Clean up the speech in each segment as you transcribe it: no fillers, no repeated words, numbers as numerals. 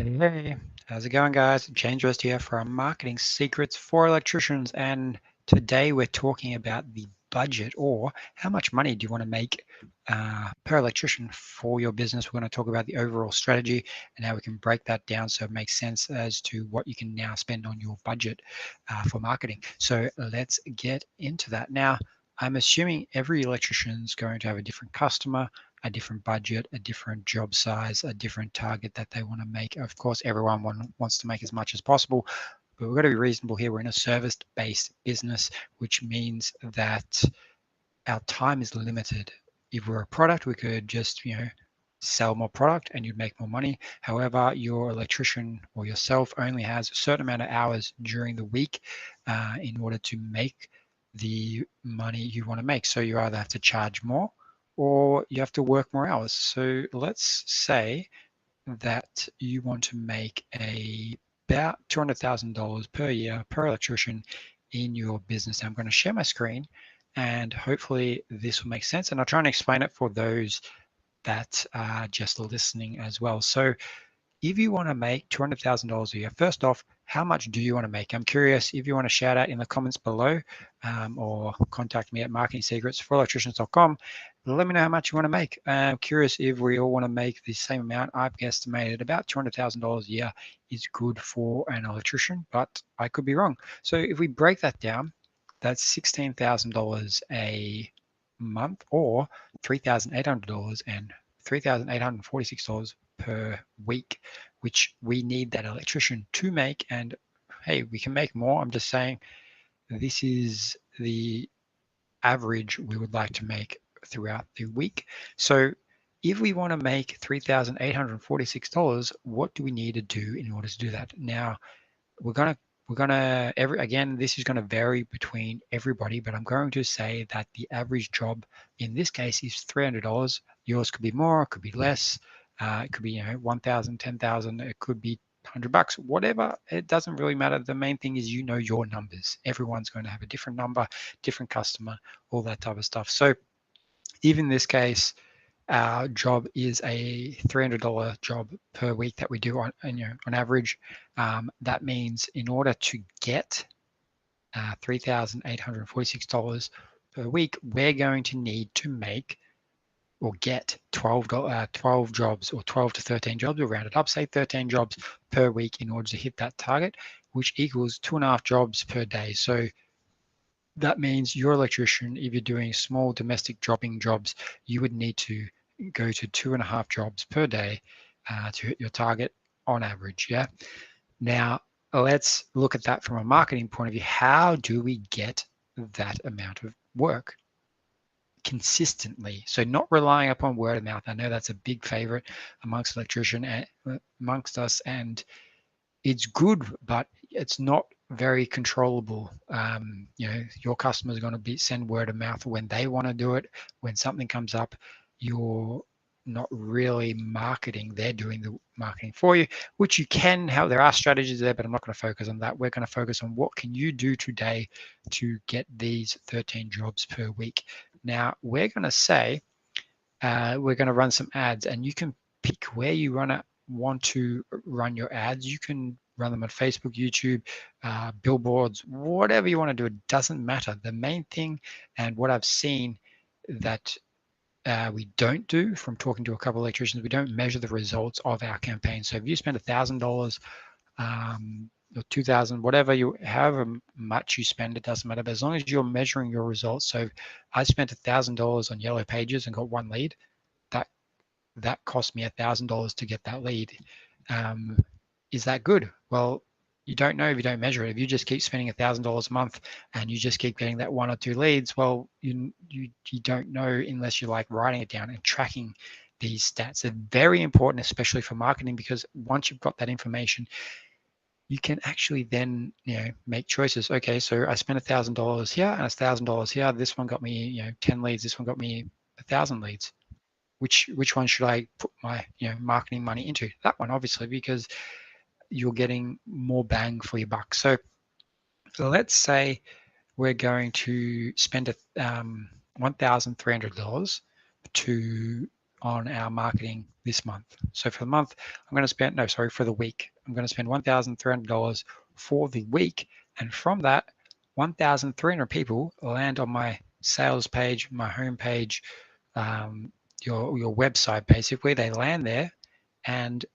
Hey, how's it going, guys? James West here from Marketing Secrets for Electricians, and today we're talking about the budget, or how much money do you want to make per electrician for your business. We're going to talk about the overall strategy and how we can break that down so it makes sense as to what you can now spend on your budget for marketing. So let's get into that. Now, I'm assuming every electrician is going to have a different customer, a different budget, a different job size, a different target that they want to make. Of course, everyone wants to make as much as possible, but we've got to be reasonable here. We're in a service-based business, which means that our time is limited. If we're a product, we could just, sell more product and you'd make more money. However, your electrician or yourself only has a certain amount of hours during the week in order to make the money you want to make. So you either have to charge more or you have to work more hours. So let's say that you want to make about $200,000 per year per electrician in your business. I'm going to share my screen and hopefully this will make sense. And I'll try and explain it for those that are just listening as well. So if you want to make $200,000 a year, first off, how much do you want to make? I'm curious if you want to shout out in the comments below or contact me at marketingsecretsforelectricians.com. Let me know how much you want to make. I'm curious if we all want to make the same amount. I've estimated about $200,000 a year is good for an electrician, but I could be wrong. So if we break that down, that's $16,000 a month or $3,800 and $3,846 per week, which we need that electrician to make. And hey, we can make more. I'm just saying this is the average we would like to make throughout the week. So if we want to make $3,846, what do we need to do in order to do that? Now, we're gonna again, this is going to vary between everybody, but I'm going to say that the average job in this case is $300. Yours could be more, it could be less, it could be 1,000, 10,000, it could be $100, whatever. It doesn't really matter. The main thing is your numbers. Everyone's going to have a different number, different customer, all that type of stuff. So even in this case, our job is a $300 job per week that we do on average. That means in order to get $3,846 per week, we're going to need to make or get 12 jobs or 12 to 13 jobs, or round it up, say 13 jobs per week in order to hit that target, which equals 2.5 jobs per day. So that means your electrician, if you're doing small domestic jobbing jobs, you would need to go to 2.5 jobs per day to hit your target on average. Yeah. Now let's look at that from a marketing point of view. How do we get that amount of work consistently? So not relying upon word of mouth. I know that's a big favorite amongst amongst us, and it's good, but it's not very controllable. Your customers are going to send word of mouth when they want to do it. When something comes up, you're not really marketing. They're doing the marketing for you, which you can. How there are strategies there, but I'm not going to focus on that. We're going to focus on what can you do today to get these 13 jobs per week. Now we're going to say we're going to run some ads, and you can pick where you want to run your ads. You can run them on Facebook, YouTube, billboards, whatever you want to do. It doesn't matter. The main thing, and what I've seen that we don't do from talking to a couple of electricians, we don't measure the results of our campaign. So if you spend $1,000 or 2,000, whatever however much you spend, it doesn't matter. But as long as you're measuring your results. So I spent $1,000 on Yellow Pages and got one lead. That cost me $1,000 to get that lead. Is that good? Well, you don't know if you don't measure it. If you just keep spending $1,000 a month and you just keep getting that 1 or 2 leads, well, you don't know unless you're like writing it down and tracking these stats. They're very important, especially for marketing, because once you've got that information, you can actually then make choices. Okay, so I spent $1,000 here and $1,000 here. This one got me 10 leads. This one got me 1,000 leads. Which one should I put my marketing money into? That one, obviously, because you're getting more bang for your buck. So let's say we're going to spend $1,300 to on our marketing this month. So for the month, I'm going to spend, no, sorry, for the week, I'm going to spend $1,300 for the week. And from that, 1,300 people land on my sales page, my home page, your website, basically. They land there. And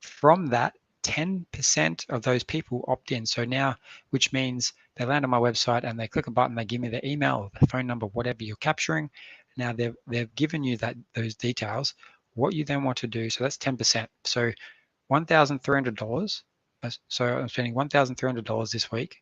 from that, 10% of those people opt in. So now, which means they land on my website and they click a button, they give me their email or their phone number, whatever you're capturing. Now they've given you those details. What you then want to do, so that's 10%. So $1,300. So I'm spending $1,300 this week.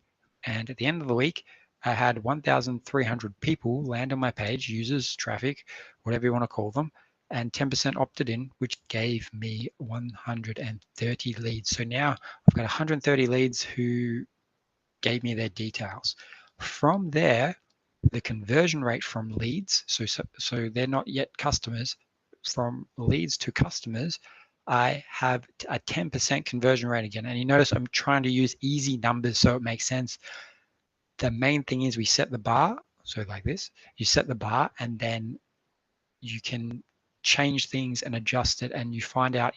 And at the end of the week, I had 1,300 people land on my page, users, traffic, whatever you want to call them, and 10% opted in, which gave me 130 leads. So now I've got 130 leads who gave me their details. From there, the conversion rate from leads, so they're not yet customers, from leads to customers, I have a 10% conversion rate again. And you notice I'm trying to use easy numbers so it makes sense. The main thing is we set the bar, so like this, you set the bar and then you can change things and adjust it, and you find out,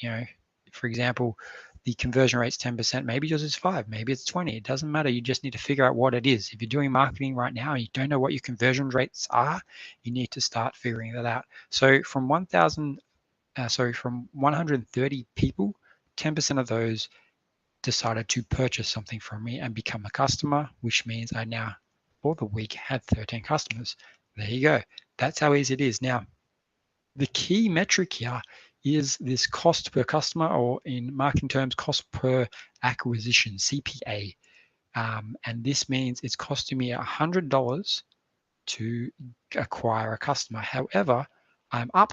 for example, the conversion rate's 10%, maybe yours is 5, maybe it's 20, it doesn't matter. You just need to figure out what it is. If you're doing marketing right now and you don't know what your conversion rates are, you need to start figuring that out. So from 130 people, 10% of those decided to purchase something from me and become a customer, which means I now, for the week, had 13 customers. There you go. That's how easy it is. Now, the key metric here is this cost per customer, or in marketing terms, cost per acquisition, CPA. And this means it's costing me $100 to acquire a customer. However, I'm up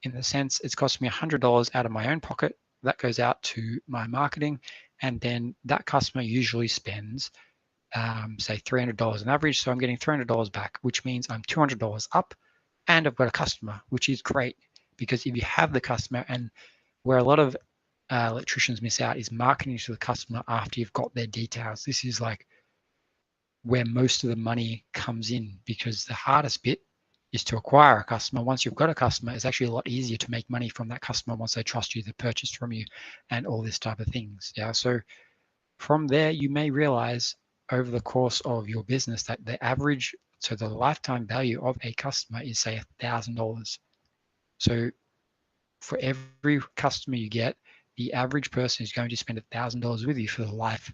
in the sense it's costing me $100 out of my own pocket. That goes out to my marketing, and then that customer usually spends, say, $300 on average. So I'm getting $300 back, which means I'm $200 up, and I've got a customer, which is great, because if you have the customer, and where a lot of electricians miss out is marketing to the customer after you've got their details. This is like where most of the money comes in, because the hardest bit is to acquire a customer. Once you've got a customer, it's actually a lot easier to make money from that customer once they trust you, they purchase from you, and all this type of things. Yeah. So from there, you may realize over the course of your business that the average, so the lifetime value of a customer is, say, $1,000. So for every customer you get, the average person is going to spend $1,000 with you for the life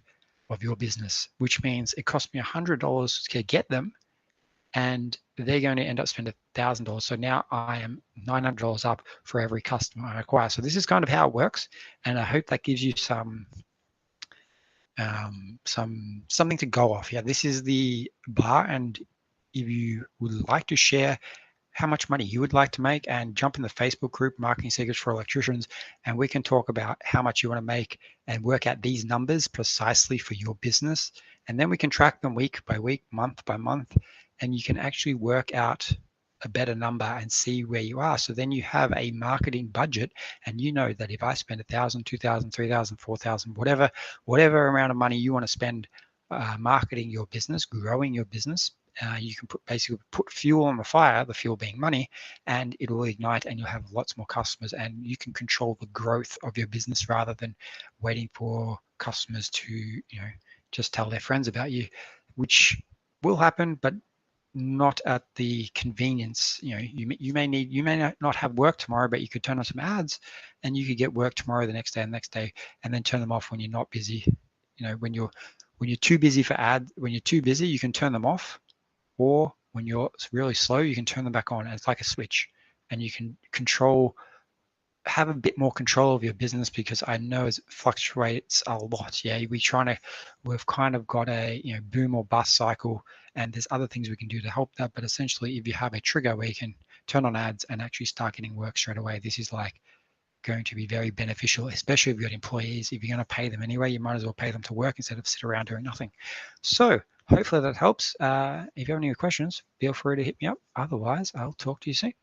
of your business, which means it cost me $100 to get them, and they're going to end up spending $1,000. So now I am $900 up for every customer I acquire. So this is kind of how it works, and I hope that gives you something to go off. Yeah, this is the bar, and if you would like to share how much money you would like to make, and jump in the Facebook group, Marketing Secrets for Electricians, and we can talk about how much you want to make and work out these numbers precisely for your business. And then we can track them week by week, month by month, and you can actually work out a better number and see where you are. So then you have a marketing budget, and you know that if I spend 1,000, 2,000, 3,000, 4,000, whatever amount of money you want to spend marketing your business, growing your business, you can basically put fuel on the fire, the fuel being money, and it will ignite, and you'll have lots more customers, and you can control the growth of your business rather than waiting for customers to, just tell their friends about you, which will happen, but not at the convenience. You may not have work tomorrow, but you could turn on some ads, and you could get work tomorrow, the next day, and the next day, and then turn them off when you're not busy. When you're too busy for ads, when you're too busy, you can turn them off. Or when you're really slow, you can turn them back on. And it's like a switch, and you can have a bit more control of your business, because I know it fluctuates a lot. Yeah, we've kind of got a boom or bust cycle, and there's other things we can do to help that. But essentially, if you have a trigger where you can turn on ads and actually start getting work straight away, this is like going to be very beneficial, especially if you've got employees. If you're going to pay them anyway, you might as well pay them to work instead of sit around doing nothing. So hopefully that helps. If you have any questions, feel free to hit me up. Otherwise, I'll talk to you soon.